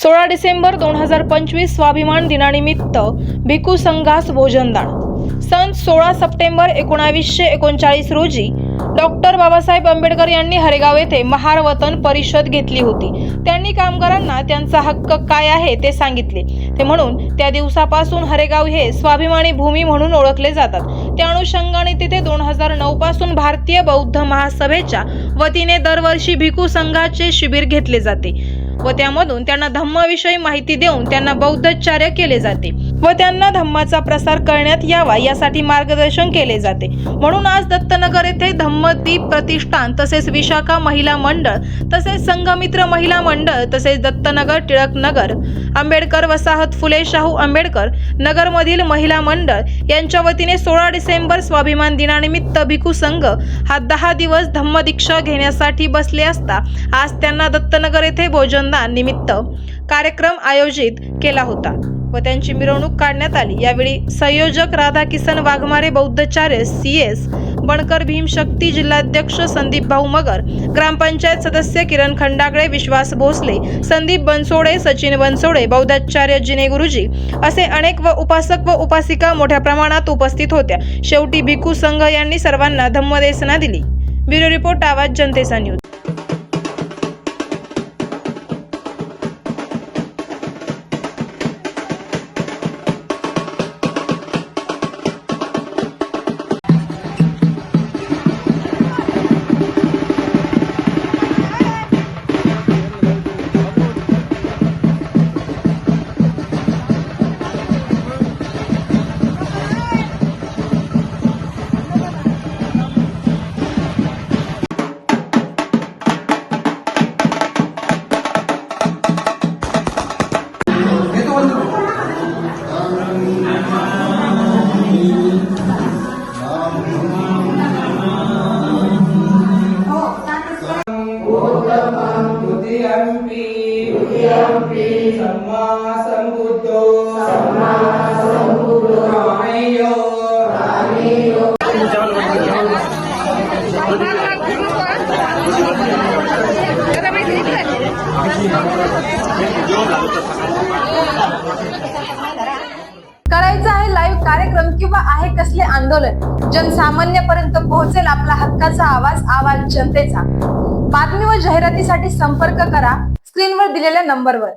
16 डिसेंबर 2025 स्वाभिमान दिनानिमित्त भिक्खू संघास भोजनदान। सन 16 सप्टेंबर 1939 रोजी डॉक्टर बाबासाहेब आंबेडकर यांनी हरेगाव येथे महार वतन परिषद घेतली होती। त्यांनी कामगारांना त्यांचा हक्क काय आहे ते सांगितले। ते म्हणून त्या दिवसापासून हरेगाव हे स्वाभिमानी भूमी म्हणून ओळखले जातात। त्या अनुषंगाने तिथे 2009 पासून भारतीय बौद्ध महासभेच्या वतीने दरवर्षी भिक्खू संघाचे शिबिर घेतले जाते व त्यामधून त्यांना धम्माविषयी माहिती देऊन त्यांना बौद्धचार्य केले जाते व त्यांना धम्माचा प्रसार करण्यात यावा यासाठी मार्गदर्शन केले जाते। म्हणून आज दत्तनगर येथे धम्मदीप प्रतिष्ठान तसेच विशाखा महिला मंडळ तसेच संघमित्र महिला मंडळ तसेच दत्तनगर टिळकनगर आंबेडकर वसाहत फुले शाहू आंबेडकर नगर मधील महिला मंडळ यांच्या वतीने 16 डिसेंबर स्वाभिमान दिनानिमित्त भिक्खू संघ हा 10 दिवस धम्मदीक्षा घेण्यासाठी बसले असता आज त्यांना दत्तनगर येथे भोजनदान निमित्त कार्यक्रम आयोजित केला होता व त्यांची मिरवणूक काढण्यात आली। यावेळी संयोजक राधाकिसन वाघमारे, बौद्धचार्य CS बनकर, भीमशक्ती जिल्हाध्यक्ष संदीप भाऊ मगर, ग्रामपंचायत सदस्य किरण खंडागळे, विश्वास भोसले, संदीप बनसोडे, सचिन बनसोडे, बौद्धाचार्य जिने गुरुजी असे अनेक व उपासक व उपासिका मोठ्या प्रमाणात उपस्थित होत्या। शेवटी भिक्खू संघ यांनी सर्वांना धम्मदेसना दिली। ब्युरो रिपोर्ट, आवाज जनतेचा न्यूज। करायचं आहे लाईव्ह कार्यक्रम किंवा आहे कसले आंदोलन, जनसामान्यापर्यंत पोहोचेल आपला हक्काचा आवाज, आवाज जनतेचा। बातमी व जाहिरातीसाठी संपर्क करा स्क्रीनवर दिलेल्या नंबरवर।